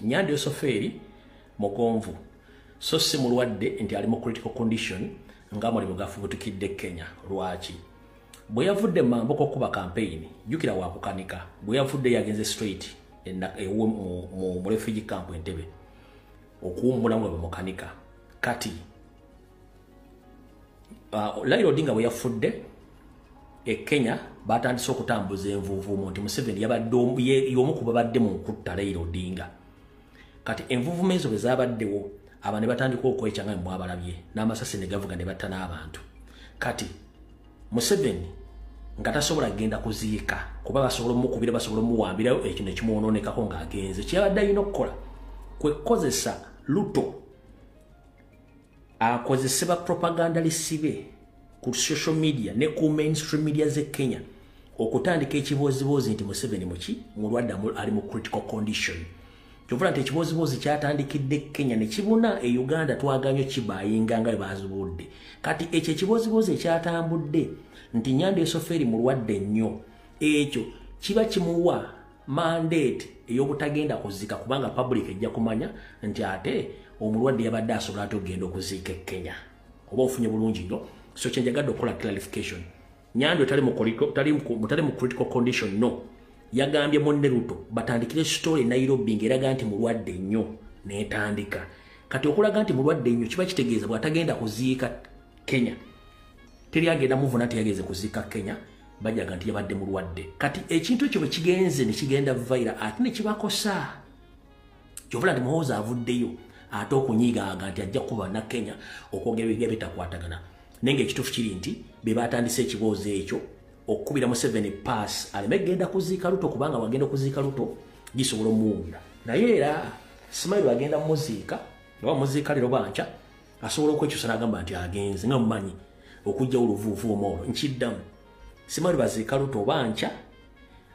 Nyandi Yosoferi mugonvu so si mulwadde nti ali mu critical condition nga mulimu gafubutukidde Kenya. Lwaki bwe yavudde Mamboko kuba campaign jukira wa kukanika bwe yavudde yagenze straight mu refugee camp Entebbe okuwummula mu mukanika kati Raila Odinga bwe yafudde Kenya batandise okutambuza envuvumo nti Museveni yabadde y'omu ku babadde mu kutta Raila Odinga. Kati envuvumo ezo bwe zabaddewo abantu batandika okwekyanga mu abalabye n'amasasi ne gavuga ne batta n'abantu. Kati Museveni nga tasobola kugenda kuziika kuba basobola mukubira basobola muwambira ekyo ne kimuwononekako ng'agenze kyabadde alina okukola kwe kozesa Ruto akozeseba propaganda lisibe ku social media ne ku mainstream media ze Kenya okutandika ekibozibozi nti Museveni muki mulwadde ali mu critical condition. Kyovula nti ekibozibozi kyatandikidde Kenya ne kibuna e Uganda twaganyo kibayinga nga bazubudde. Kati ekyo ekibozibozi ekyatambudde nti Nyandi Yosoferi mulwadde nnyo ekyo kiba kimuwa mandate ey'obutagenda kuzika kubanga public ejja kumanya nti ate omulwadde yabadde asobola ate okugenda okuziika e Kenya. Oba ofunye bulungi nnyo. So kyenjagadde okukola clarification. Nyandi tali mu critical condition no. Yagambye munne Ruto batandikire story Nairobi ngeraga nti mulwadde nnyo netandika. Kati okulaga nti mulwadde nnyo kiba kitegeeza bw'atagenda kuziika Kenya. Teri agenda muvuna teyageze kuziika Kenya bajaga nti yabadde mulwadde. Kati ekintu ekyo bwe kigenze ne kigenda viral ate ne kibakosa. Kyovula nti muhooza avuddeyo ate okunyiga nti ajja kuba na Kenya okwogera ebigya bitakwatagana. Nenge ekituufu kiri nti be batandise ekiboozi ekyo okubira Museveni pass aleme genda kuziika Ruto kubanga wagenda kuziika Ruto gisobola omuwunda. Naye era Smile agenda muziika oba muziika lero bancha asobola okwekyusa n'agamba nti agenze nga mumanyi okujja oluvuuvu omolo nkiddamu Smile baziika Ruto bancha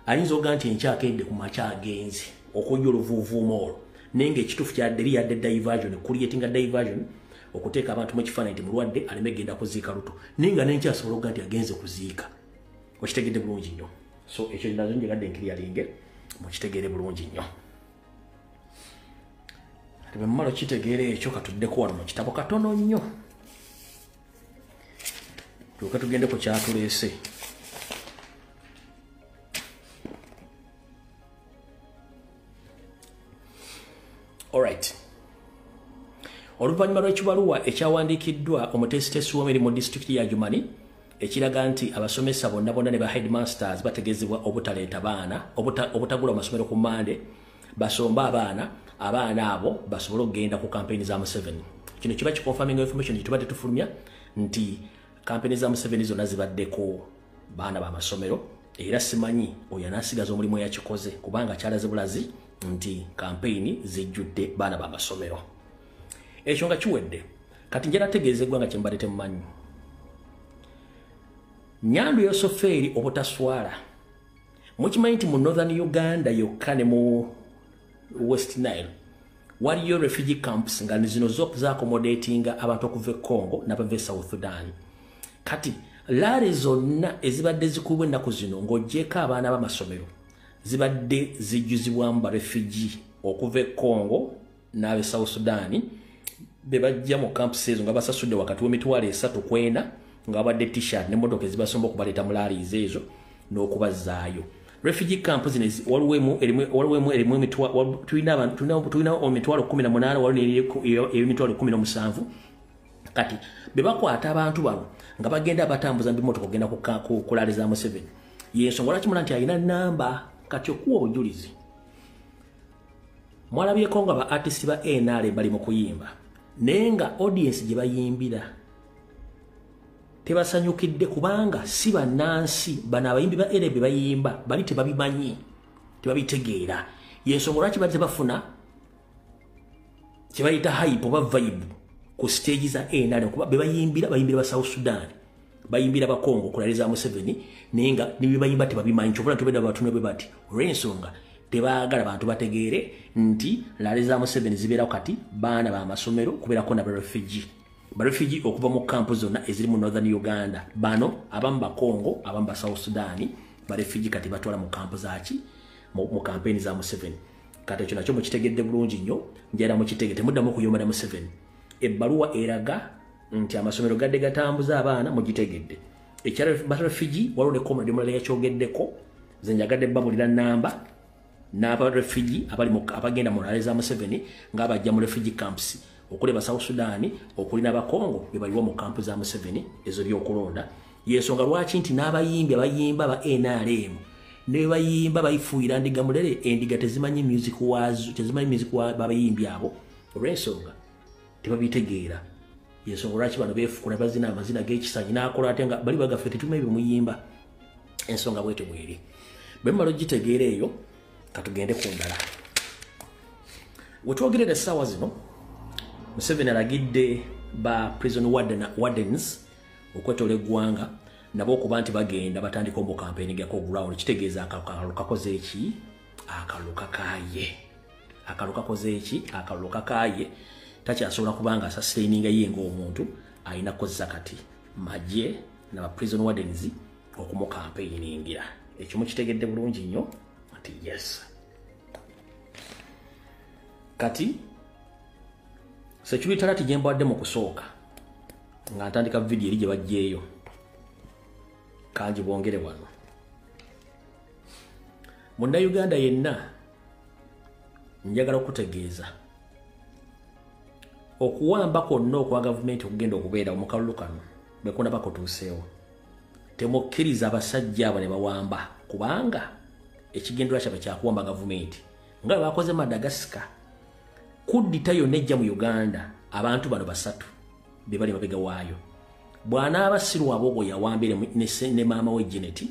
ayinza oga nti enkyakende ku macha agenze okujja oluvuuvu omolo. Nenge ekituufu kyadde yadde diversion creating a diversion okuteeka abantu mu kifaananyi nti mulwadde aleme genda kuziika Ruto ninga nenkyasobola okuga nti agenze kuziika. Okitegedde bulungi nnyo. So ekyo nazo njegadde nkiryalinge mukitegeere bulungi nnyo. Ati bwe mmala kitegeere ekyo katuddeko wano mu kitabo katono nnyo. Tuuka tugende ku kyatuleese. Alright. Oluvannyuma lw'ekibaluwa ekyawandiikiddwa omutesitesi w'emirimu disitulikiti ya Jumani ekiraga nti abasomesa bonna bonna ne ba headmasters bategeezebwa obutaleeta baana obutagula amasomero ku Mande basomba abaana abo basobole okugenda ku kampeyini za Museveni. Kino kiba kikonfirming information gye tufulumya nti kampeyini za Museveni zonna zibaddeko baana ba masomero era simanyi oyo anaasigaza omulimu yakikoze kubanga kyalaze bulazi nti kampeyini zijjudde baana ba masomero. Ekyo nga kiwedde kati njala tegeezebwa nga kyembadde temumanyi. Nyandi Yosoferi obutaswala mukimanyi nti mu Northern Uganda yokka ne mu West Nile waliyo refugee camps nga zino z'accommodatinga abantu okuva e Congo n'abava e South Sudan. Kati laare zonna ezibadde zikubwa ennaku zino ng'oggyeko abaana b'amasomero zibadde zijjuzibwamu ba refugee okuva e Congo n'ab'e South Sudan be bajja mu camps ezo nga basasudde wakati w'emitwalo 3 ku 4 nga badde t-shirt ne motoka ezibasomba okubaleeta mu laariz ezo n'okubazaayo. Refugee camp zino waliwo erimu emitwalo tulina emitwalo 18 waliwo emitwalo 17. Kati be bakwata abantu bano nga bagenda batambuza bimotoka okugenda ku laari za Museveni yensonga lwaki muna nti alina namba kati okuwa obujulizi. Mwalabyeko nga ba artist ba NRM bali mu kuyimba naye nga audience gye bayimbira tebasanyukidde kubanga si bannansi bano abayimbi ba NRM bayimba bali tebabimanyi tebabitegeera yensonga lwaki bazze bafuna kyebayita hype oba vibe ku stage za NRM kuba be bayimbira ba South Sudan bayimbira ba Congo kulaliza Museveni naye nga nibi bayimba tebabimanyi kyokula tubeda batunwe bwe bati olw'ensonga tebaagala bantu bategeere nti laari za Museveni zibeera kati baana ba masomero kubeerako na barefugee okuva mu kampu zonna eziri mu Northern Uganda bano abamu ba Congo abamu ba South Sudan barefugee kati batwala mu kampu zaki mu kampeyini za Museveni. kati ekyo nakyo mukitegedde bulungi nnyo njala mukitegedde temuddamu kuyomba na Museveni ebbaluwa eraga nti amasomero gadde gatambuza abaana mugitegedde ekyalo refugee waliwo ne comrade mulala yakyogeddeko ze njagadde babulira namba n'aba refugee abagenda mu nale za Museveni ng'abajja mu refugee camps okuleba South Sudan okulina abakongo be baliwo mu kampu za Museveni ezo by'okulonda yensonga lwaki nti n'abayimbi abayimba ba NRM ne bayimba bayifuira ndiga mulere endiga tezimanyi music wazo tezimanyi music wa babayimbi abo olw'ensonga tebabitegeera yensonga lwaki bano beefukula bazina amazina g'ekisanyi n'akola ate nga bali bagaffe tetumanyi bimuyimba ensonga bwete bweri bwe mmala ogitegeera eyo katugende ku ndala wetwogerera essaawa zino Museveni alagidde ba prison wardens okwetola eggwanga nabo okuba nti bagenda batandika omu campaign gako ground kitegeeza akalulu kakoze eki akalulu kakoze eki akalulu kakaye takyasobola kubanga asustaininga ye ng'omuntu alina kozesa kati magye n'aba prison wardens okumu campaigningira ekyo mukitegedde bulungi nnyo ati yes kati security alert gyembadde mu kusooka nga ntandika video eri gye bajjeeyo kanji bwongere wano Munnayuganda yenna njagala okutegeeza okuwamba kwonna okwa gavumenti okugenda okubeera mu kalulu kano bwe kunaba kutuuseewo temukkiriza abasajja abo ne bawamba kubanga ekigendera kyabwe kyakuwamba gavumenti nga bwe bakoze Madagascar kuddita yonna ejja mu Uganda abantu bano basatu be bali mabega waayo bw'anaaba Sirwabogo yawambire ne maama we Janet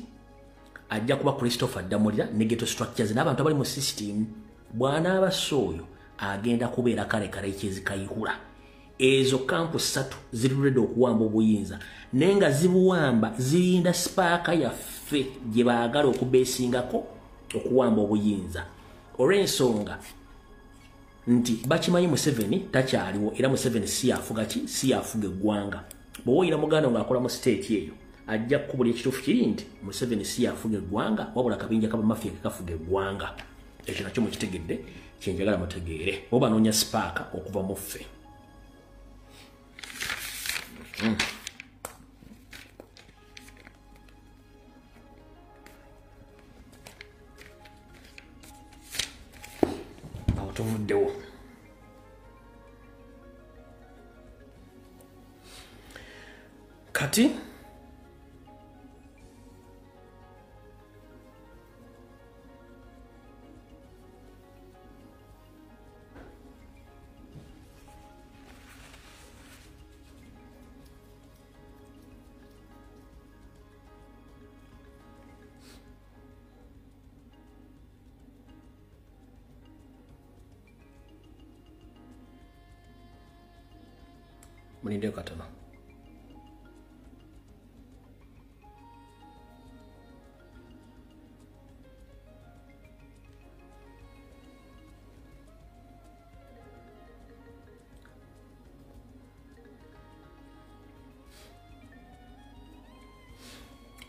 ajja kuba Christopher Damulira ne Ghetto Structures n'abantu abali mu system bw'anaaba Sooyo agenda kubeera kale ekyezikayihula ezo kampu 3 zirulede okuwamba obuyinza nenga zibuwamba zirinda spaaka yaffe gye baagala okubeesingako okuwamba obuyinza olw'ensonga nti bakimanyi Museveni takyaliwo era Museveni si afuga eggwanga bw'owoyira muganda ng'akola mu state eyo ajja kukubula ekituufu kiri nti Museveni si afuga eggwanga wabula akabinja kabamafiya kekafuga eggwanga ekyo nakyo mukitegedde kyenjagala mutegeere oba noonya spaaka okuva mu ffe awo tuvuddewo kati mulindeo katono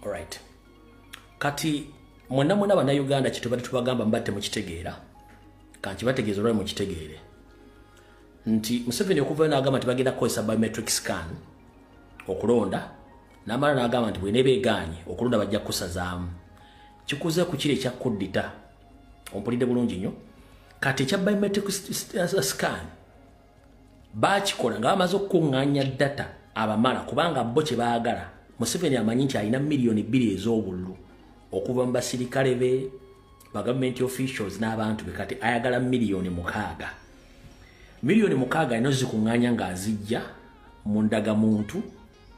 alright kati mwena bannayuganda kitubadde tubagamba mbatte mukitegeera kankibategeeza olwali mukitegeere nti Museveni okuva n'agamba nti bagenda kukozesa biometric scan okulonda n'amala n'agamba nti bwe nebeegaanye okulonda bajja kusazaamu kikuze ku kiri ekya kuddita ompulidde bulungi nnyo kati ekya biometric scan baakikola nga bamaze okukuŋŋaanya data abamala kubanga bo kye baagala Museveni amanyi nti alina miliyoni 2 ez'obululu okuva mu basirikale be ba government officials n'abantu be kati ayagala miliyoni 6 miliyoni 6 ino zikuŋŋaanya ng'azijja mu ndagamuntu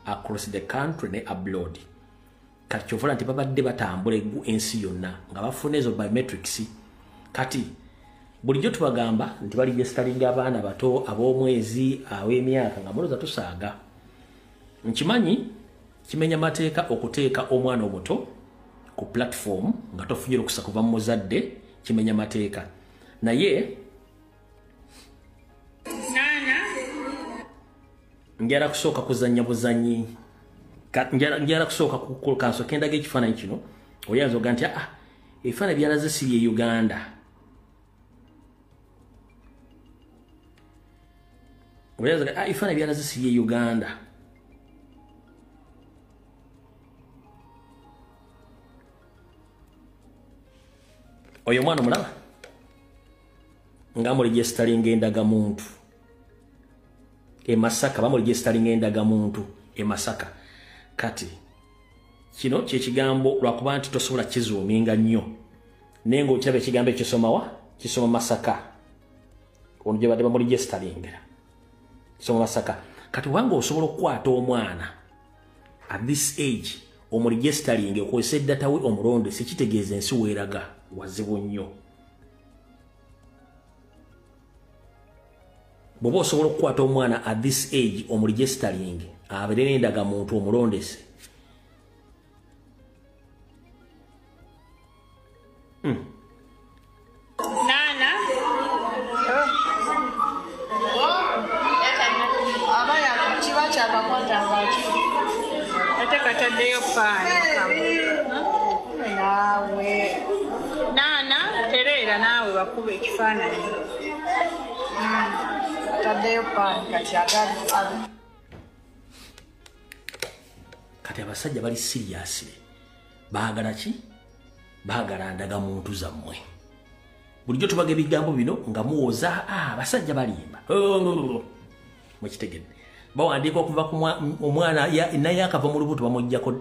across the country ne abroad kati kyovula nti babadde batambula ensi yonna nga bafuna ezo biometrics kati bulijjo tubagamba nti bali gestalinga abaana bato ab'omwezi aw'emyaka nga muloza tusaaga nkimanyi kimenya mateeka okuteeka omwana omuto ku platform nga tofunye okusa kuva mu muzadde kimenya mateeka naye njala kusooka kuzannya buzanyi njala kusooka kukanso kendaga ekifaananyi kino oyanza oga nti ebifaananyi byalaze siri e Uganda Unaza ifana byala zisiye Uganda. Oyo mwana mulaba ngamo registering endaga muntu e Masaka bamo registering endaga muntu e Masaka kati kino kye kigambo lwakuba nti tosobola kizuuminga nnyo nengo kyabe kigambo kisoma Masaka ono gye badde bamu registering kisoma Masaka kati wango osobola okukwata omwana at this age omuregistering okozesa data we omuronde sikitegeeza ensi weeraga wazibu nnyo bobo osobola okukwata omwana at this age omuregistering abeere endaga muntu omulondese Nana abaya kiba kyakakwata ngaki ate kataddeyo paani nawe Nana terera nawe bakube ekifaananyi kataddeyo paani kati agali kati abasajja bali serious baagala ki baagala ndaga muntu zammwe bulijjo tubaga ebigambo bino nga muwoza abasajja balimba mukitegedde bawandiika okuva ku omwana naye akava mu lubuto bamuggyako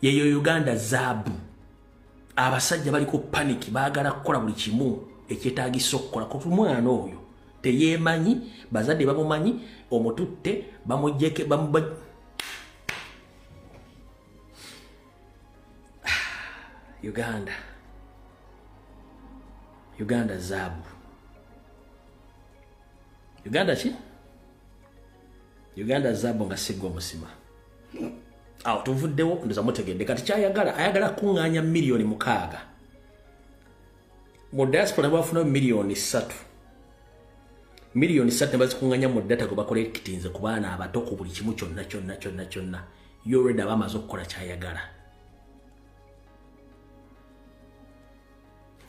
yeyo Uganda zaabu abasajja baliko panic baagala kukola buli kimu ekyetaagisa okukola kuba omwana oyo teyeemanyi bazadde bamumanyi omututte bamuggyeke Uganda zaabu Uganda zaabu nga sigwa musima awo tuvuddewo ndoza mutegedde kati ayagala kuŋŋaanya milioni 6 mu diaspora bafuna milioni 3 ne bazikuŋŋaanya mu data gwe bakolekitinze ku baana abato ku buli kimu kyonna yoreda bamaze okukola kyayagala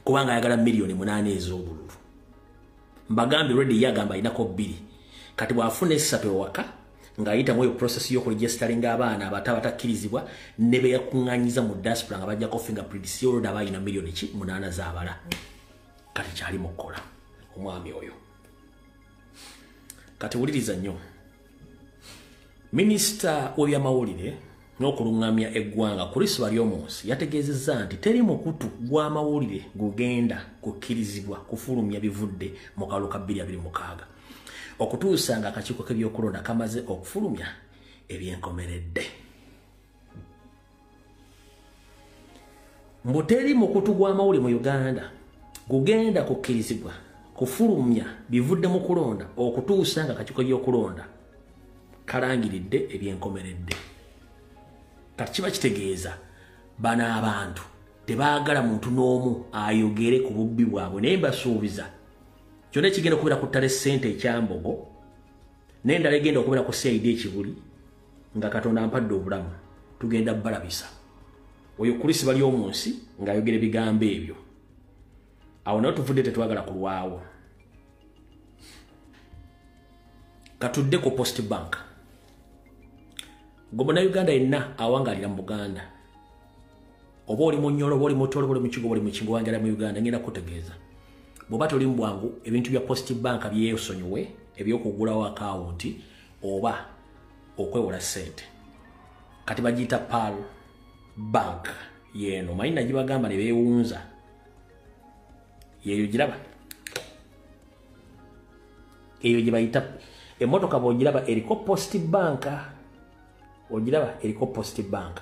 kubanga ayagala milioni 8 ez'obululu mbagambi redi yagamba inako 2 kati bwafuna 3 ewaka ngayita mu process yo kuregistering abaana abatakkirizibwa ne be yakuŋŋaanyiza mu diaspora nga bajjako fingerprint yoreda abayina milioni 8 z'abala kati kyali mukola omwami oyo kati wuliriza nnyo minisita w'ebyamawulire n'okulungamya eggwanga Chris Baryomunsi yategeezezza nti teri mukutu gw'amawulire gugenda kukkirizibwa kufulumya bivudde mu kalulu ka 2026 okutuusa nga akakiiko k'ebyokulonda kamaze okufulumya ebyenkomeredde. Mbu teri mukutu gw'amawulire mu Uganda gugenda kukkirizibwa kufulumya bivudde mu kulonda okutuusa nga akakiiko k'ebyokulonda kalangiridde ebyenkomeredde. Kati kiba kitegeeza bano abantu tebaagala muntu n'omu ayogere ku bubbi bwabwe naye mbasuubiza kyonna ekigenda okubeera ku ttale ssente ekyambogo n'endala egenda okubeera ku CID ekibuli nga Katonda ampadde obulamu tugenda balabisa oyo Chris Baryomunsi ng'ayogera ebigambo ebyo awo nayo tuvudde tetwagala kulwawo katudde ku Post Bank gomona Uganda yenna awangalira mu Buganda oba oli mu Nyoro oba oli mu Tolo oba oli mu Kigo oba oli mu Kingo wangalira mu Uganda ngenda kutegeeza bw'oba toli mu bwangu ebintu bya Post Bank byeyosonyiwe ebyokugulawo akawunti oba okwewola ssente kati bagiyita PAL Bank yeno manyi nagibagamba ne beewunza yeyo giraba eyo gye bayita emmotoka bw'ogiraba eriko Post Bank ogiraba eriko Post Bank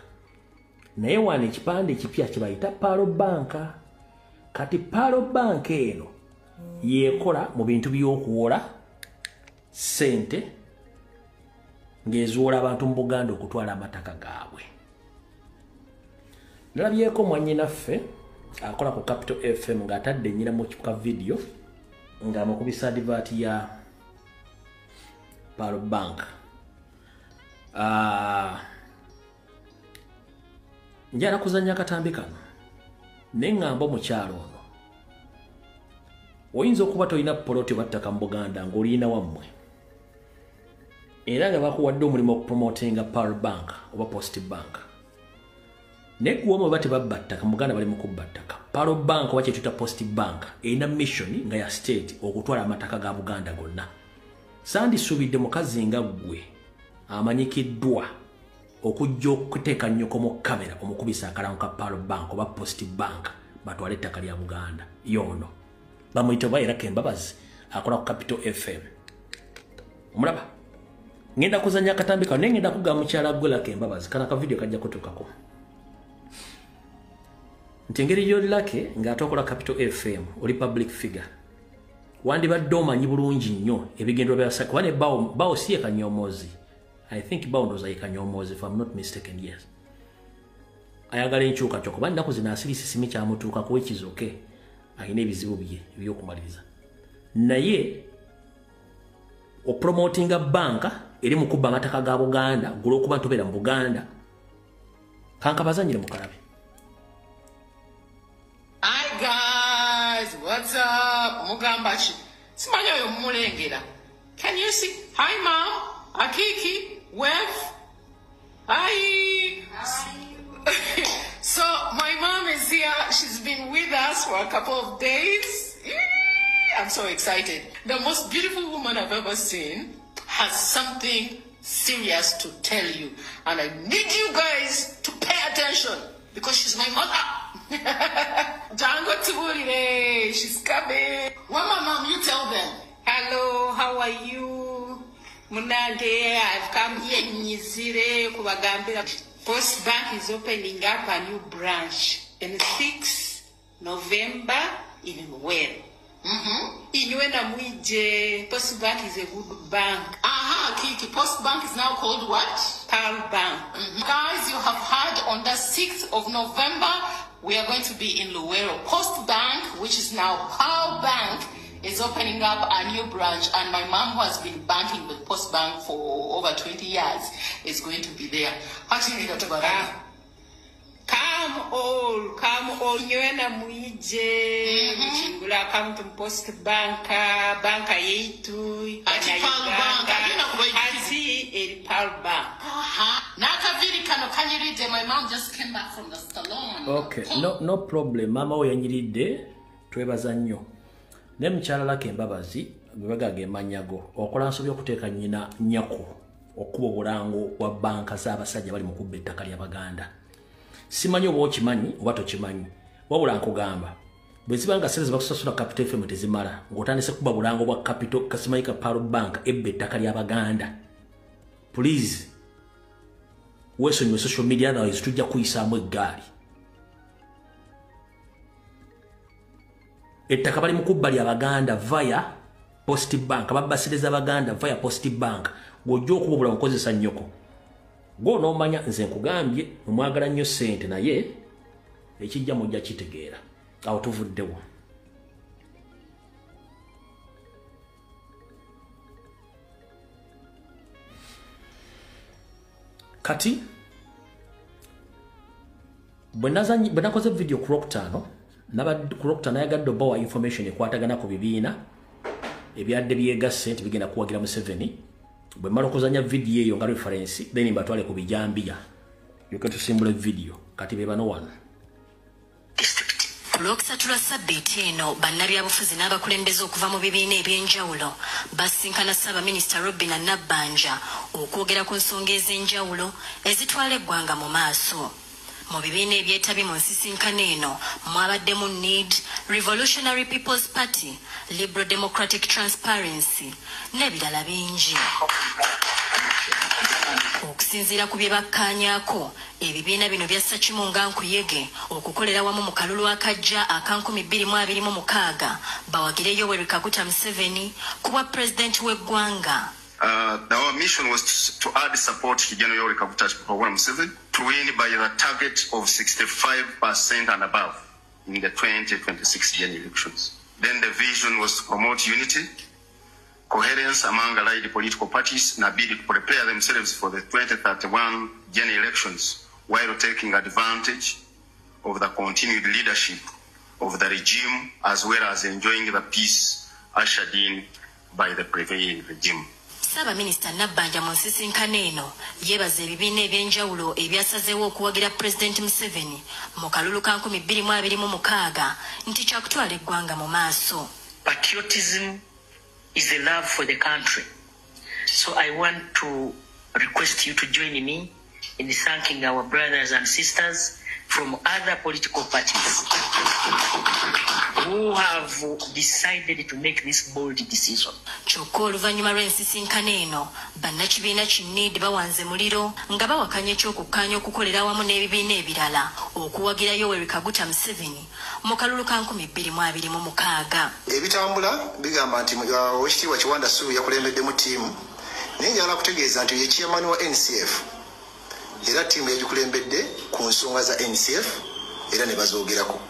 naye wano ekipande ekipya kye bayita PAL Bank kati PAL Bank eno yekola mu bintu by'okuwola ssente ng'eziwola abantu mu Buganda okutwala amataka gaabwe. Nalabyeko mwannyinaffe akola ku Capital FM ng'atadde nnyina mu ka video ng'amukubisa advert ya PAL Bank. Njala kuzannya akatambi kano naye ŋŋamba omukyalo ono oyinza okuba tolina poloti battaka mu Buganda ng'olina wammwe era nga bakuwadde omulimu okupromotinga Pearl Bank oba Post Bank naye gwe omu bati babba ttaka mu Buganda bali mu kubba ttaka Pearl Bank oba kyetuyita Post Bank erina mission nga ya state okutwala amataka ga Buganda gonna sandisuubidde mukazi nga ggwe amanyikiddwa okujja okuteeka nnyoko mu kamera omukubisa akalango ka Pearl Bank oba Post Bank batwale ettaka lya Buganda yono bamuyita oba era Kembabazi akola ku Capital FM omulaba ngenda kuzanya akatambi kawo naye ngenda kugamba mukyala gwe Kembabazi kana ka video kajja kutuukako nti engeri gy'oli Lake ng'atokola Capital FM oli public figure wandibadde omanyi bulungi nnyo ebigendwa bya kubane bawo si ye Kanyomozi I think bawo ndoza ye Kanyomozi if I'm not mistaken yes ayagala enkyukakyuka kuba nnaku zino asirisi simi kyamutuuka kuwa ekizoke alina ebizibu bye ebyokumaliriza naye opromotinga banka eri mu kubba amataka ga Buganda gulw'okuba ntobeera mu Buganda kankabazanyire mukalabe. Hi guys, what's up? Mugambachi. Simanyo yo mulengera. Can you see? Hi mom, Akiki, Wef. Hi. So my mom is here. She's been with us for a couple of days. I'm so excited. The most beautiful woman I've ever seen has something serious to tell you. And I need you guys to pay attention because she's my mother. Jango Tibulire, she's coming. Mama, mom, you tell them. Hello, how are you? Munande, I've come here in Nizire, Kubagambira. Post Bank is opening up a new branch in 6 November in Nwera. Inywena Mwije, Post Bank is a good bank. Kiki, Post Bank is now called what? Pearl Bank. Guys, you have heard on the 6th of November, we are going to be in Luwero. Post Bank, which is now Pearl Bank, is opening up a new branch, and my mom, who has been banking with Post Bank for over 20 years, is going to be there. Actually, Dr. Baraka. Come all, Nywena Mwije, Mchingula, come to Post Bank, Banka Yetu, Ati Pearl Bank, Ati Pearl Bank. Nakaviri kano, can you read them? My mom just came back from the salon. Okay, no problem. Mama we yanyiridde twebaza nnyo. Ne mukyala Kembabazi bwebaga manyago okola nsobi okuteeka nnyina nnyako okuba obulango bwa banka z'abasajja bali mu kubba ettaka lya Baganda. Simanyi oba okimanyi oba tokimanyi wabula nkugamba bwe ziba nga sente bakusasula Capital FM tezimala ng'otandise kuba bulango bwa Capital Kasimayika Pearl Bank ebba ettaka lya Baganda. Please weesonyiwe social media otherwise tujja kuyisaamu eggaali. Ettaka bali mu kubba lya Baganda via Post Bank ababasereza Baganda via Post Bank ng'ojja okuba obulamu okozesa nnyoko. Go no manya nze nkugambye omwagala nnyo sente naye ekijja mujja kitegeera awo tuvuddewo. Kati bwe nakoze video ku Rocktown nayagadde obawa information ekwatagana ku bibiina ebyadde byegasse nti bigenda kuwagira Museveni. Bwe mmala okuzanya video eyo nga reference then mbatwale ku bijambiya yoke tusimbula video kati be bano wano. Ku Lwokusatu lwa Ssabbiiti eno bannabyabufuzi n'abakulembeze okuva mu bibiina eby'enjawulo basinkana Ssaabaminisita Robin Nabbanja okwogera ku nsonga ez'enjawulo ezitwala eggwanga mu maaso. Mu bibiina ebyetabye mu nsisinkano eno mwabaddemu NEED, Revolutionary People's Party, Liberal Democratic Transparency n'ebirala bingi. Okusinziira ku bye bakkaanyaako, ebibiina bino byassa kimu nga nkuyege okukolera wamu mu kalulu akajja aka 2026 bawagire Yoweri Kaguta Museveni ku bwa pulezidenti w'eggwanga. Our mission was to add support to General Yoweri Kaguta Museveni to win by the target of 65% and above in the 2026 general elections. Then the vision was to promote unity, coherence among allied political parties, and bid to prepare themselves for the 2031 general elections while taking advantage of the continued leadership of the regime, as well as enjoying the peace ushered in by the prevailing regime. Saba Minister Nabbanja mu nsisinkano eno yeebaza ebibiina eby'enjawulo ebyasazeewo okuwagira President Museveni mu kalulu ka 2026 nti kyakutwala eggwanga mu maaso. Patriotism is a love for the country. So I want to request you to join me in thanking our brothers and sisters from other political parties who have decided to make this bold decision. Kyokka oluvannyuma lw'ensisinkano eno bannakibiina Kinniidi bawanze muliro nga bawakanya ekyokukkaanya okukolera awamu n'ebibiina ebirala okuwagira Yoweri Kaguta Museveni mu kalulu ka 2026. Ebitambula bigamba nti Oweekitiibwa Kiwanda Ssuubi yakulembeddemu ttiimu naye njagala kutegeeza nti ye chairman wa NCF era ttiimu yagikulembedde ku nsonga za NCF era ne bazoogerako.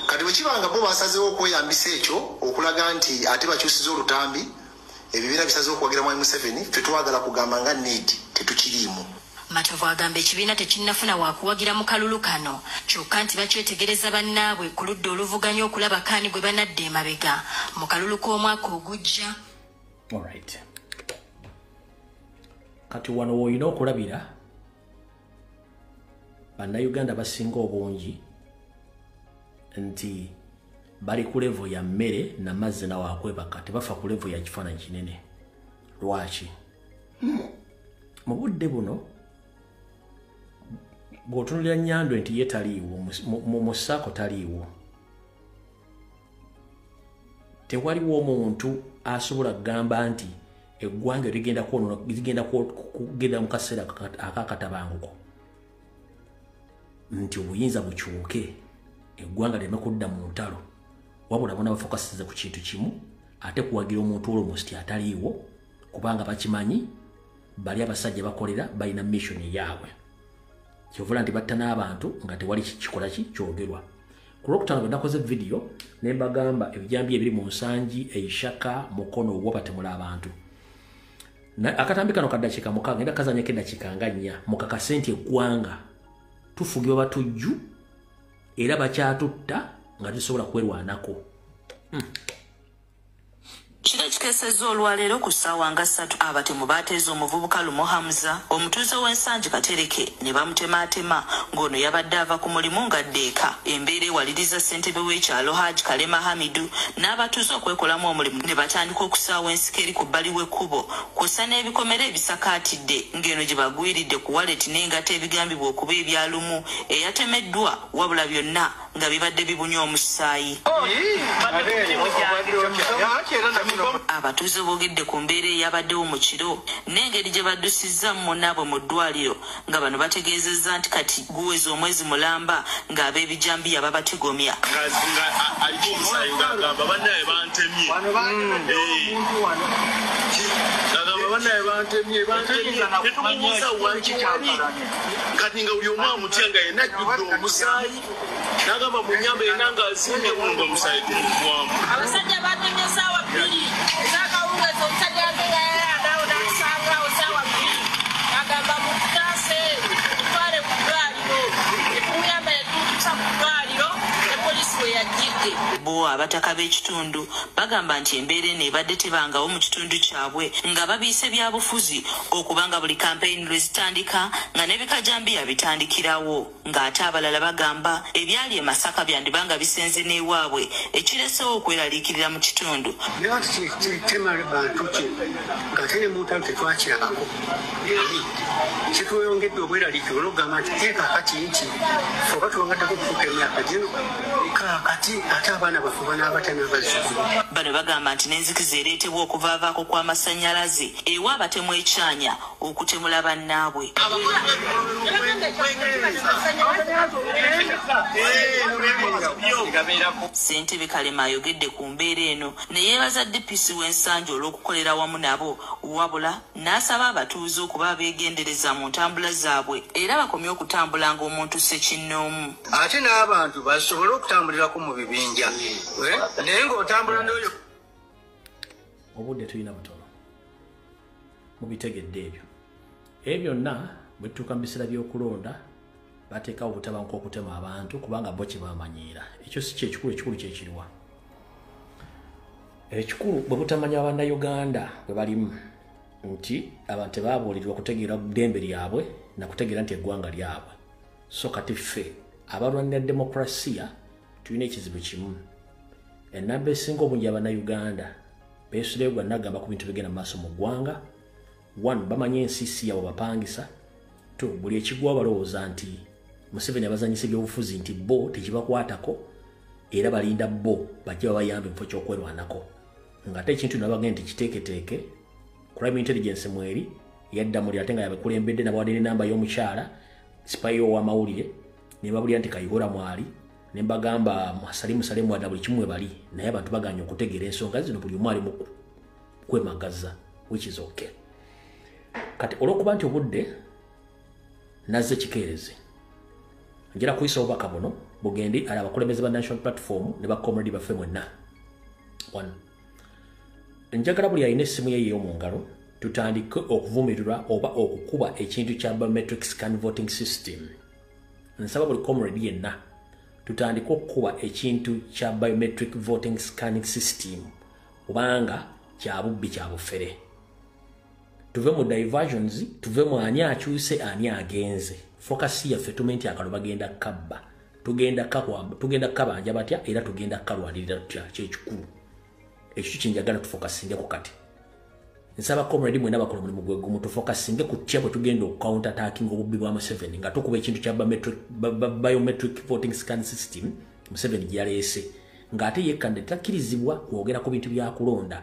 Kati bwe kibanga bo basazeewo okweyambisa ekyo okulaga nti ate bakyusiza olutambi ebibiina bisazeewo okuwagira Mwami Museveni tetwagala kugamba nga need tetukiriimu. Matovu agamba ekibiina tekinnafuna waakuwagira mu kalulu kano kyokka nti bakyetegereza bannaabwe ku ludda oluvuganya okulaba kaani gwe banadda emabega mu kalulu k'omwaka ogujja. Alright. Kati wano woyina okulabira bannayuganda basinga obungi nti bali ku level ya mmere na mazzi na waakwebaka tebafa ku level ya kifaananyi kinene. Lwaki? Mu budde buno bw'otunulira Nnyandwe nti ye taliiwo mu ssaako taliiwo, tewaliwo omuntu asobola kugamba nti eggwanga ligenda kugenda mu kaseera akakatabanguko nti obuyinza bukyuke eggwanga lireme kudda mu ntalo, wabula bona bafokasiza ku kintu kimu ate kuwagira omuntu olwo musti ataliiwo kubanga bakimanyi bali abasajja bakolera balina mission yaabwe. Kyovula nti batta n'abantu nga tewali kikola kyogerwa. Ku Lwokutaano bwe nakoze video ne mbagamba ebijambi ebiri mu Nsangi, Eishaka, Mukono obwo batemula abantu. Akatambi kano kaddakiika 6 ngenda kazanyeko eddakiika nga 4 mukakase nti eggwanga tufugibwa batujju era bakyatutta nga tusobola kwerwanako. Kino kikeesezza olwaleero ku ssaawa nga 3 abatemu baateeza omuvubuka Lumo Hamza omutuuze w'Ensangi Katereke ne bamutemaatema ng'ono yabadde ava ku mulimu ng'addeeka. Embeera ewaliriza ssentebe w'ekyalo Haji Kalema Hamidu n'abatuuze okwekolamu omulimu ne batandika okusaawa ensiko eri ku bbali w'ekkubo kw'ossa n'ebikomera ebisakaatidde ng'eno gye bagwiridde ku waleti n'engato ebigambibwa okuba ebya Lumu eyatemeddwa wabula byonna nga bibadde bibunya omusaayi. Abatuuze boogedde ku mbeera eyabaddewo mu kiro n'engeri gye baddusizza munnaabwe mu ddwaliro nga bano bategeezezza nti kati guweza omwezi mulamba ng'ab'ebijambiya babatigomya. Kati nga buli omu amutya nga yenna ajjudde omusaayi n'agamba mu nnyamba yenna ng'azimbye nga omusaayi gumugwamu. Abasajja batemye ssaawa 2 ez'akawungeezi omusajja yageyayo agawo n'akusangaawo ssaawa 2 agamba mukutaase tutwale ku ddwaliro etumuyamba etutusa ku ddwaliro ne poliisi we yajjidde. Bo abataka b'ekitundu bagamba nti embeera eno ebadde tebangawo mu kitundu kyabwe nga babiise byabufuzi okubanga buli kampeyini lwe zitandika nga n'ebikajambiya bitandikirawo ng'ate abalala bagamba ebyali e Masaka byandibanga bisenze n'ewaabwe ekiresewo okweraliikirira mu kitundu. Naye kitema bantu ki ng'ate ne mu ntalo tetwakirabako kitweyongedde obweraliikirira olw'okugamba nti kaakati nti ffe oba tuwangaddeko okutuuka emyaka gino kaakati ate abaana baffe banaabatya n'abazzukulu. Bano bagamba nti n'enzikiza ereetebwa okuvaavaako kw'amasannyalaze ewa abatemu ekyanya okutemula bannaabwe. Ssentebe Kalema ayogedde ku mbeera eno ne yeebaza DPC w'Ensangi olw'okukolera wamu nabo wabula n'asaba abatuuze okuba abeegendereza mu ntambula zaabwe era bakomye okutambula ng'omuntu ssekinnoomu. Ate n'abantu basobole okutambulirako mu bibinja naye ng'otambula n'oyo. Obudde tulina butono mubitegedde ebyo byonna bwe tutuuka mu biseera by'okulonda bateekawo obutabanguko okutema abantu kubanga bo kye bamanyiira. Ekyo si kyekikulu kyekiriwa. Ekikulu bwe butamanya Abannayuganda bwe balimu nti abantu tebaabuulirwa kutegeera ddembe lyabwe na kutegeera nti eggwanga lyabwe. So kati ffe abalwanira demokrasiya tulina ekizibu kimu. Ennamba esinga obungi Abannayuganda beesuleyo gwa nagamba ku bintu bigenda mu maaso mu ggwanga. 1 bamanye ensi si yaabwe bapangisa. 2 buli ekigwa balowooza nti Museveni abazanyisa ebyobufuzi nti bo tekibakwatako era balinda bo bajja babayambe mu kifo ky'okwerwanako. Ng'ate ekintu nabagenda nti kiteeketeeke crime intelligence mweri yadda muli ate nga yabakulembedde nabawadde n'enamba y'omukyala sipayo w'amawulire ne babulira nti Kayihura mwali ne mbagamba musalimu wadda buli kimu bali naye abantu baganya okutegeera ensonga zino buli omu ali mu kwemagaza, which is okay. Kati olw'okuba nti obudde nazze kikeerezi njira kuyisa obubaka buno bugendi ali abakulembeze ba National Platform ne bakomredi baffe mwenna. 1 njagala buli alina essimu ye ey'omu ngalo tutandike okuvumirirwa oba okukuba ekintu kya biometric scan voting system. Nsaba buli comrade yenna tutandike okukuba ekintu kya biometric voting scanning system kubanga kya bubbi kya bufere. Tuve mu diversions, tuve mu ani akyuse ani agenze. Focus yaffe tumenti akalo bagenda kabba. Tugenda kabanja batya era tugenda kalwanirira tutya kyekikulu. Ekyo kinjagala tufokasinge ku kati. Nsaba comrade mwena bakola mulimu gwe gumu tufokasinge ku tya bwe tugenda counter attacking obubbi bwa Museveni nga tukuba ekintu kya biometric voting scan system Museveni gyaleese ng'ate yekkande takkirizibwa kwogera ku bintu bya kulonda.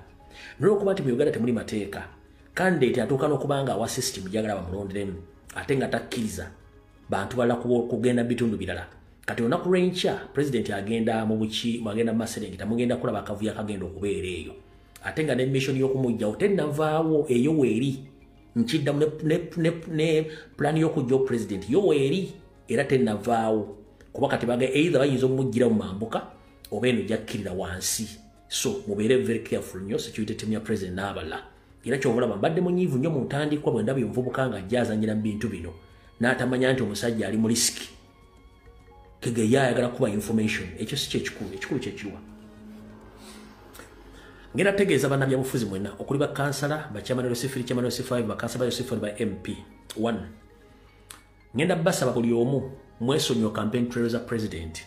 N'olwokuba nti mu Uganda temuli mateeka candidate atuuka n'okubanga awa system gyagala bamulonderemu ate nga takkiriza bantu bala kugenda bitundu birala. Kati olunaku lw'enkya president agenda mu buki mwagenda mu Maserengeta mugenda kulaba akavuyo akagenda okubeera eyo ate nga ne mission y'okumujjawo tennavaawo eyo weeri nkiddamu ne plan y'okujja president yo weeri era tennavaawo kuba kati either bayinza omujjira mu mambuka oba eno jakkirira wansi. So mubeere very careful nnyo security team ya president n'abala. Era kyobulaba mbadde munyiivu nnyo mu ntandikwa bwe ndabye omuvubuka nga ajja azannyira mu bintu bino n'atamanya nti omusajja ali mu risiki kege yayagala kuba information. Ekyo si ekikulu kyekiriwa. Ngenda tegeeza bannabyabufuzi mwenna okuli bakansala bakyamani Yosefiri kyamani Yosefiri bakansala Yosefiri ba MP. 1 ngenda basaba buli omu mwesonyiwe campaign trail za president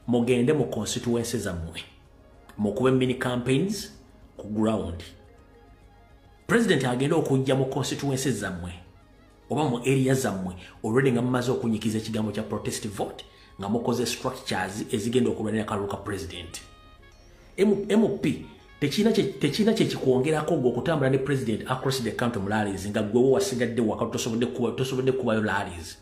mugende mu constituency zammwe mukube mini campaigns ku ground. President agenda okujja mu constituency zammwe oba mu area zammwe already nga mumaze okunyikiza ekigambo kya protest vote nga mukoze structures ezigenda okulwanira kalulu ka president. MP tekina kyekikuwongerako gwe okutambula ne president across the country mu rallies nga gwewo wasigadde waka tosobodde kubayo rallies.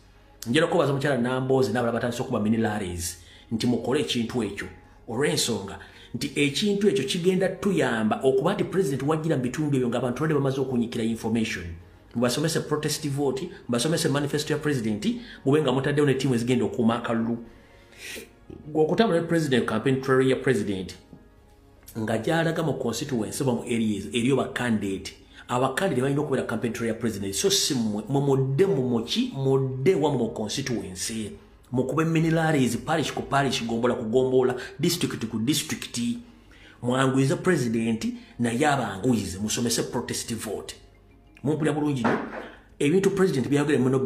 Njera okubaza mukyala Namboozi n'abalala batandise okuba mini rallies nti mukole ekintu ekyo olw'ensonga nti ekintu ekyo kigenda tuyamba okuba nti president wajjira mu bitundu ebyo ng'abantu bade bamaze okunyikira information. Mubasomese protest vote, mubasomese manifesto ya president, mube nga mutaddewo ne tiimu ezigenda okuuma akalulu. Okutambula ne president campaign trail ya president nga gyalaga mu constituency oba mu areas eriyo bakandidate abakandidate balina okubeera campaign trail ya president. So si mudde mudde wamu mu constituency mukube minilaries parish ku parish gombola ku gombola district ku district mwanguiza president naye abanguize musomese protest vote. Mumpulira bulungi nnyo ebintu president byagala mulina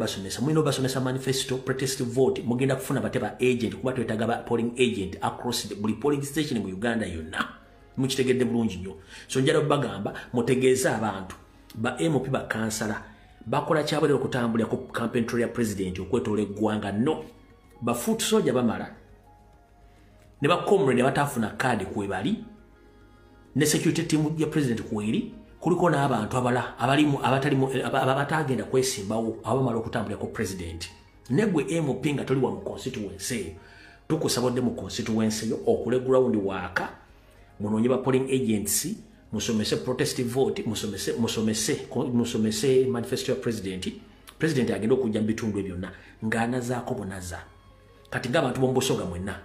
basomesa manifesto protest vote mugenda kufuna bateba agent kuba twetaaga ba polling agent across buli polling station mu Uganda yonna mukitegedde bulungi nnyo. So njala bagamba mutegeeza abantu ba MP ba kansala bakola kyabale okutambulira ku campaign trail ya president okwetoola eggwanga no ba foot soldier bamala ne ba comrade batafuna kadi kwebali ne security team ya president kweri kuliko n'abantu abatagenda kwesimbawo abamala okutambulira ku president. Negwe MP nga toli wa mu constituency tukusabodde mu constituency yo okule ground waka munoonye ba polling agency musomese protest vote musomese manifesto ya president agenda okujja mu bitundu byonna ng'anazaako bonaza. Kati ng'abantu b'omubusoga mwenna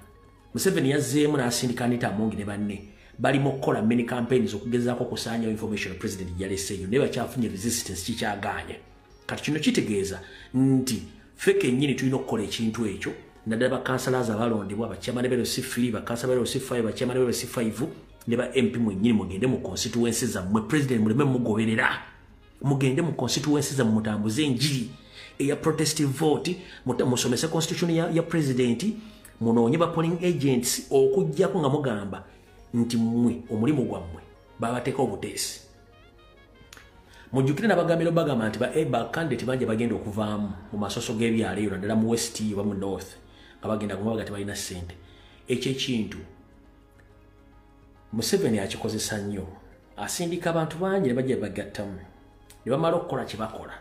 Museveni yazzeemu n'asindika Anita Amongi ne banne bali mu kukola many campaigns okugezaako okusaanya information president yaleseeyo naye bakyafunye resistance kikyaganye. Kati kino kitegeeza nti feke nyini tulina okukola ekintu ekyo naddala bakansalaas abalondebwa bachairman bero C3 bakansala bero C5 bachairman bero C5 ne ba MP mwennyini mugende mu constituency zammwe president muleme mugoberera mugende mu constituency zammwe mutambuze enjiri eya protestive vote musomese constitution ya president munoonye ba polling agents okujjako nga mugamba nti mmwe omulimu gwammwe babateeka obuteesi mujjukire n'abagambiro bagamba nti ba candidate banje bagenda okuvaamu mu masoso g'ebyalo eyo naddala mu west oba mu north nga bagenda kumabaga tebalina ssente ekyo ekintu Museveni akikozesa nnyo asindika abantu bangi ne bajja bagattamu ne bamala okukola kye bakola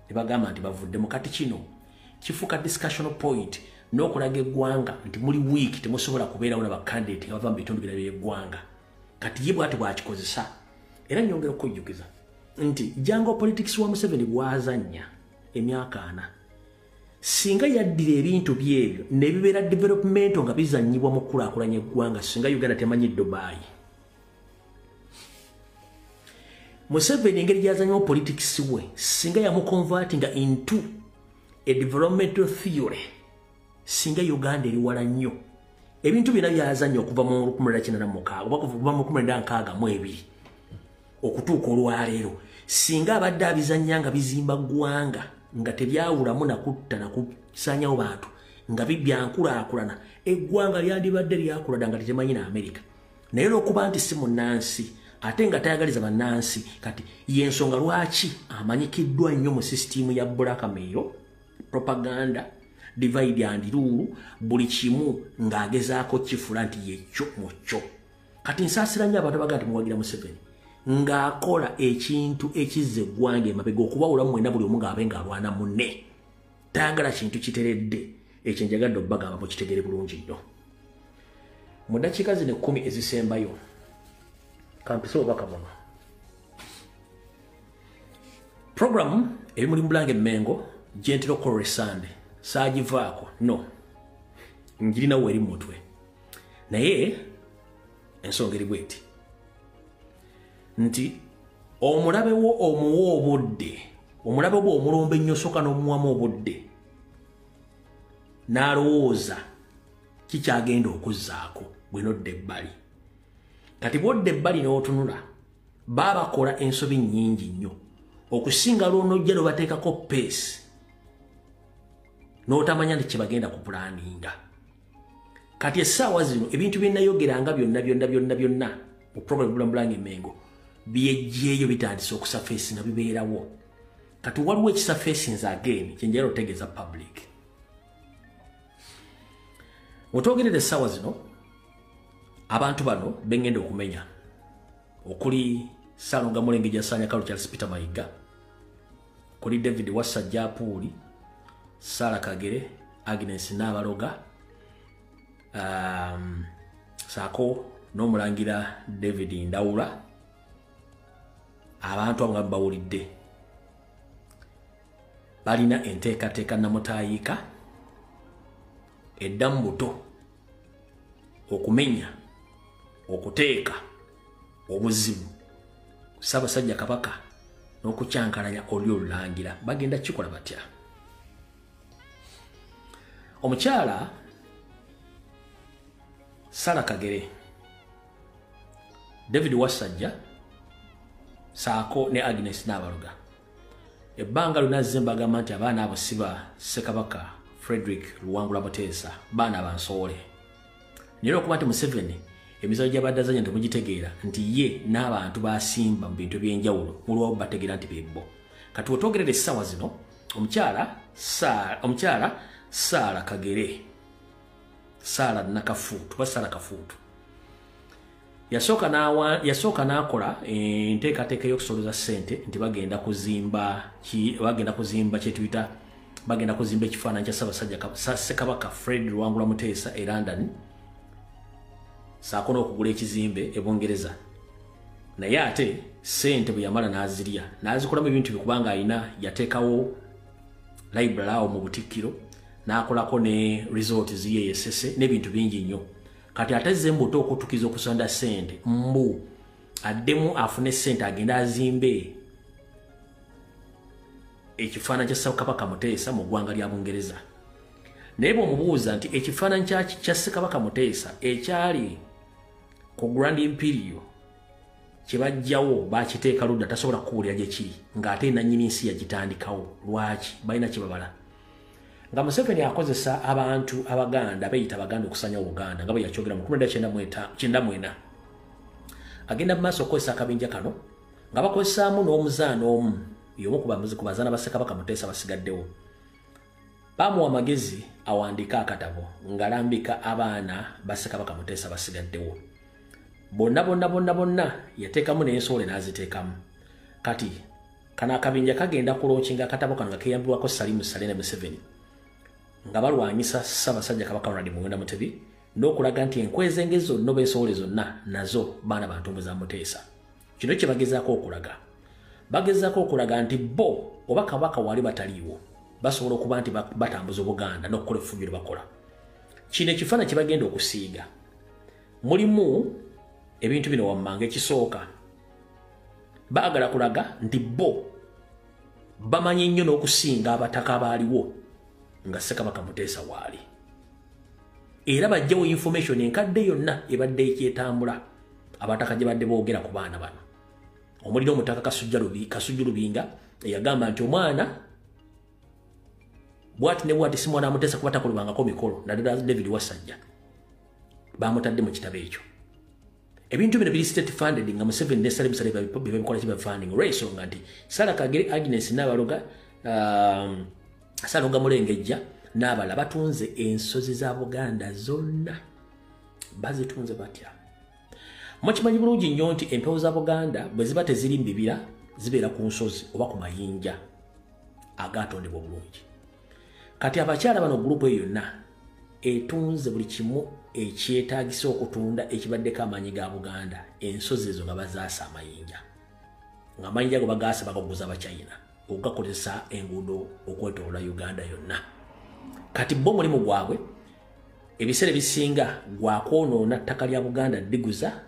ne bagamba nti bavudde mu kati kino kifuuka discussion point n'okulaga eggwanga nti muli wiiki temusobola kubeerawo na bakandidate nga bava mu bitundu birala by'eggwanga kati ye bw'ati bw'akikoze era nnyongera okujjukiza nti jango politics wa Museveni bwazannya emyaka 4 singa yaddira ebintu byebyo ne bibeera development nga bizannyibwa mu kulaakulanya eggwanga singa Uganda temanyi Dubai Museveni engeri gyazannyamu politics we singa yamuconvertinga into a developmental theory singa Uganda eri wala nnyo ebintu byonna byazannya okuva mu 1996 oba kuva mu 1962 okutuuka olwaleero singa abadde abizannya nga bizimba ggwanga nga tebyawulamu nakutta nakusanyawo bantu nga bibyankulaakulana eggwanga lyandibadde lyakulada nga tetemanyi na America naye olwokuba nti si munnansi ate nga tayagaliza bannansi kati yensonga lwaki amanyikiddwa nnyo mu sisitimu ya blackmail propaganda divide and rule buli kimu ng'agezaako kifula nti yekyo mukyo kati nsaasira nnyo abantu baga nti muwagira Museveni ng'akola ekintu ekizza eggwanga emabega okubawulamu mwenna buli omu ng'abe ng'alwana munne tayagala kintu kiteredde ekyo njagadde obbagamba mukitegere bulungi nnyo mu ddakiika zino 10 ezisembayo kampisa obubaka buno program eri muli Mulange Mengo gentera okukola Sande saagivaako no njirinawo eri mutwe naye ensonga eri bweti nti omulabe wo omuwa obudde omulabe bwo omulomba ennyo soka n'omuwamu obudde n'alowooza kikyagenda okuzzaako bwenodda ebbali kati bwodda ebbali n'otunula baabakola ensobi nnyingi nnyo okusinga lw'onojja lwebateekako peesi n'otamanya nti kye bagenda kupulaninga kati essaawa zino ebintu bye nayogeranga byonna mu program Mulange Mengo byejjeeyo bitandise okusafeesi nga bibeerawo kati waliwo ekisafeesinze again kyenjala otegeeza public mutwogerere essaawa zino abantu bano bengenda okumenya okuli Ssalonga Mulenge Jasanya Kalu Charles Peter Mayiga kuli David Wasajja Apuuli Sarah Kagere Agnes Nabaloga saako n'omulangira David Ndawula abantu abo nga bawulidde balina enteekateeka namutayiika eddamu buto okumenya okuteeka obuzibu Ssaabasajja Kabaka n'okukyankalanya oli olulangira bagenda kikola batya omukyala Sarah Kagere David Wasajja saako ne Agnes Nabaloga ebbanga lunazze mbagamba nti abaana abo siba Ssekabaka Frederick Luwangula Muteesa baana bansoole naye okuba nti Museveni emisawo gy'abadde azanya temugitegeera nti ye n'abantu basimba mu bintu by'enjawulo mulwawo bategeera nti bebbo kati wetwogerera essaawa zino omukyala Sarah Kagere Sarah Nakafuutu Sarah Kafuutu yasooka n'akola enteekateeka y'okusoloza ssente nti bagenda kuzimba kyetuyita bagenda kuzimba ekifaananyi kya Ssekabaka Fred Luwangula Muteesa e London saako n'okugula ekizimbe e Bungereza naye ate ssente bwe yamala n'azirya n'azikolamu ebintu bikubanga alina yateekawo library awo mu Butikkiro n'akolako ne resort ziye yesese n'ebintu bingi nnyo kati atezze mbuto okutukiza okusonda ssente mbu addemu afune ssente agenda azimbe ekifaananyi kya Ssekabaka Muteesa mu ggwanga lya Bungereza. Naye bw'omubuuza nti ekifaananyi kya Ssekabaka Muteesa ekyali ku Grand Imperial kye bajjawo bakiteeka ludda tasobola kuwulira gye kiri ng'ate nannyini nsi yagitandikawo. Lwaki? Balina kye babala. Nga Museveni akozesa abantu Abaganda beeyita Abaganda okusanya Buganda nga bwe yakyogera mu 1994. Agenda mu maaso okukozesa akabinja kano nga bakozesaamu n'omuzaana omu y'omu ku bazaana ba Ssekabaka Muteesa basigaddewo. Bamuwa amagezi awandiika akatabo ng'alambika abaana ba Ssekabaka Muteesa basigaddewo. Bonna yateekamu n'ensowole n'aziteekamu. Kati kana akabinja kagenda kulonkinga akatabo kano nga keeyambibwako Salimu Saleh ne Museveni nga balwanyisa Ssaabasajja Kabaka Ronald Muwenda Mutebi n'okulaga nti enkweza engezi zonna oba ensowole zonna nazo baana bantu za Muteesa. Kino kye bagezaako okulaga. Bagezaako okulaga nti bo oba Kabaka wali bataliiwo basobola okuba nti batambuza Obuganda n'okukola effujjo lye bakola. Kino ekifaananyi kye bagenda okusiiga mulimu ebintu bino wammanga. Ekisooka baagala kulaga nti bo bamanyi nnyo n'okusinga abataka abaaliwo nga Ssekabaka Muteesa waali. Era bajjawo information enkadde yonna ebadde ekyetambula abataka gye badde boogera ku baana bano. Omuliro omutaka Kasujju Lubinga eyagamba nti omwana bwati ne bwati si mwana Muteesa kuba takolebwangako mikolo naddala David Wasajja bamutadde mu kitabo ekyo. Ebintu bino biri state funded nga Museveni ne Salim Saleh bebikola kiba funding olw'ensonga nti Sarah Kagere, Agnes Nabaloga, Salonga Mulengejja n'abala batunze ensozi za Buganda zonna bazitunze batya. Mukimanyi bulungi nnyo nti empewo za Buganda bwe ziba teziri mbibira zibeera ku nsozi oba ku mayinja agatondebwa bulungi. Kati abakyala bano gurupu eyo yonna etunze buli kimu ekyetaagisa okutunda ekibaddeko amaanyi ga Buganda, ensozi ezo nga bazaasa amayinja. Nga amayinja go bagaasa bagaguza Abachina okugakozesa enguudo okwetoloola Uganda yonna. Kati bo mulimu gwabwe ebiseera ebisinga gwa kwonoona ttaka lya Buganda ddiguza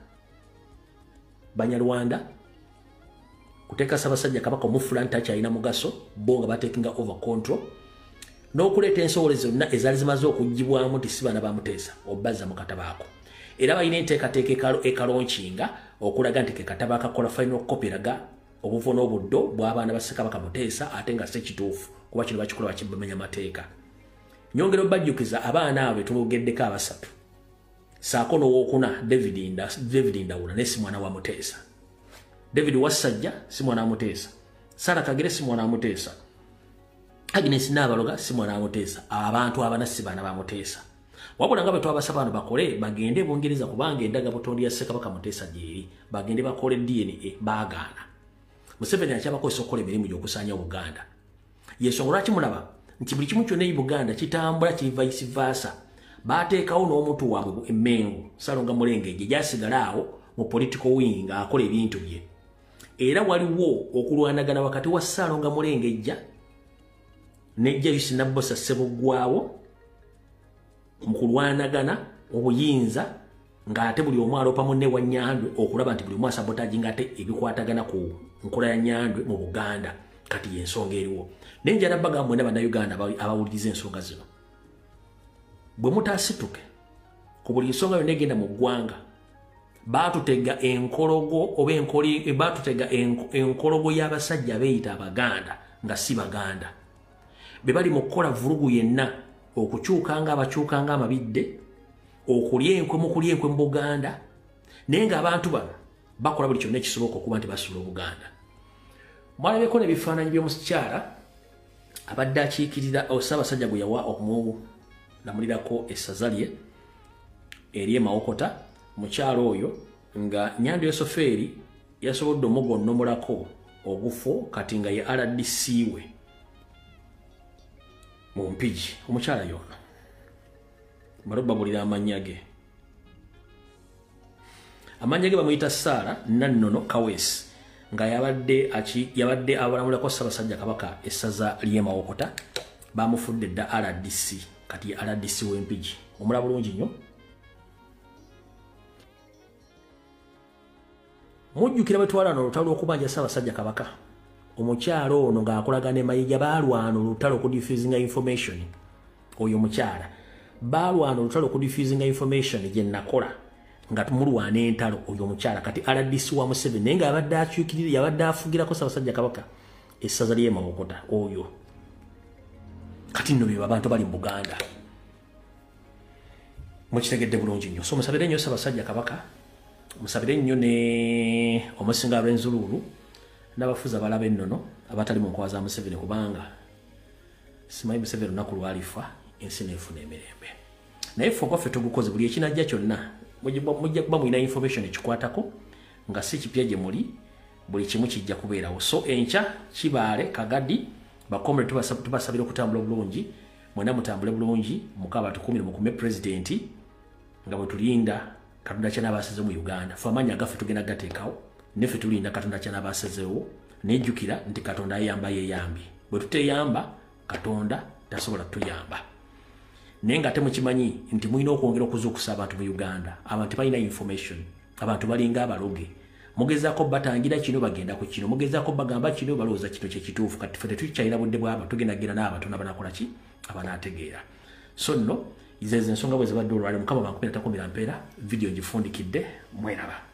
Banyarwanda kuteeka Ssaabasajja Kabaka omufula nti takyalina mugaso bo nga batekinga over control n'okuleeta ensowole zonna ezaali zimaze okuggibwamu nti si baana ba Muteesa obazza mu katabo ako. Era balina enteekateeka ekalonkinga okulaga nti ke katabo akakola final copy eraga obuvo n'obuddo bw'abaana ba Ssekabaka Muteesa ate nga si kituufu kuba kino bakikola bakibamenya mateeka. Nyongera obajjukiza abaana abo tumugeddeko abasatu saako n'owookuna David Ndawula ne si mwana wa Muteesa. David Wasajja si mwana wa Muteesa. Sarah Kagere si mwana wa Muteesa. Agnes Nabaloga si mwana wa Muteesa. Abantu abana si baana ba Muteesa. Wabula nga bwe twabasaba bano bakole bagende Bungereza kubanga endaga butondi ya Ssekabaka Muteesa gyeri bagende bakole DNA baagaana. Museveni akyabakozesa okukola emirimu gy'okusaanya Buganda. Yensonga lwaki mulaba nti buli kimu kyonna Buganda kitambula kiri vice versa. Baateekawo n'omuntu waabwe Emmengo Salonga Mulengejje gyasigala awo mu political wing ng'akola ebintu bye. Era waliwo okulwanagana wakati wa Salonga Mulengejja ne Jairus Nabbosa Ssebuggwawo mu kulwanagana obuyinza ng'ate buli omu aloopa munne wa Nyandwe okulaba nti buli omu asabotaginga ng'ate ebikwatagana ku nkola ya Nyandwe mu Buganda. Kati y'ensonga eriwo. Naye njala bagamba mwena Bannayuganda abawuliriza ensonga zino. Bwe mutaasituke ku buli nsonga yonna egenda mu ggwanga baatutega enkologo oba baatutega enkologo y'abasajja beeyita Abaganda nga si Baganda. Be bali mu kukola vulugu yenna okukyukanga abakyukanga amabidde okulya enkwe mu Buganda naye ng'abantu bano bakola buli kyonna ekisoboka okuba nti basula Obuganda. Mwalabeko n'ebifaananyi by'omukyala abadde akiikirira Ssaabasajja gwe yawa okumulamulirako essaza lye eri Mawokota. Mukyala oyo nga Nyando Yosoferi yasobodde omugonnomulako ogufo kati nga ye RDC we mu Mpigi. Omukyala yono balobabulira amannya ge bamuyita Sarah Nannono Kawesi nga yabadde abalamulako Ssaabasajja Kabaka essaza ly'e Mawokota bamufudde dda RDC kati RDC w'Empigi. Omulaba bulungi nnyo. Mujjukira bwe twalana olutalo okubanja Ssaabasajja Kabaka omukyalo ono ng'akolaga ne Mayiga balwana olutalo ku diffusing information oyo omukyala balwana olutalo ku diffusing information gye nakola nga tumulwana entalo oyo omukyala kati RDC wa Museveni naye ng'abadde akyukirira yabadde afugirako Ssaabasajja Kabaka essaza ly'e Mawokota oyo kati nno bye abantu bali mu Buganda mukitegedde bulungi nnyo so musabire nnyo Ssaabasajja Kabaka musabire nnyo ne Omusinga Lwenzululu n'abafuzi abalaba ennono abatali mu nkwaza Museveni kubanga simanyi Museveni olunaku lwalifa ensi neefuna emirembe naye ffe okwaffe tugukoze buli ekinajja kyonna mujja kuba mulina information ekikwatako nga si kipya gye muli buli kimu kijja kubeerawo so enkya Kibaale Kagadi bakomere tubasabira okutambula bulungi mwena mutambule bulungi mukaba tukumire mukume president nga bwe tulinda Katonda kya n'abaseze mu Uganda ffe amaanyi agaffe tugenda gateekawo neffe tulinda Katonda kya n'abasezeewo nejjukira nti Katonda ayamba yeyambi bwe tuteyamba Katonda tasobola tuyamba naye nga temukimanyi nti mulina okwongera okuzuukusa abantu mu Uganda abantu balina information abantu balinga abaloge mugezaako batangira kino bagenda ku kino mugezaako bagamba kino balowooza kino kyekituufu kati ffe tetukyalina budde bwaba tugendagenda n'abatono abanakola ki abanaategeera so nno izezo ensonga bwe zibadde olwaleero Mukama bankumirako mpeera video ngifundikidde mweraba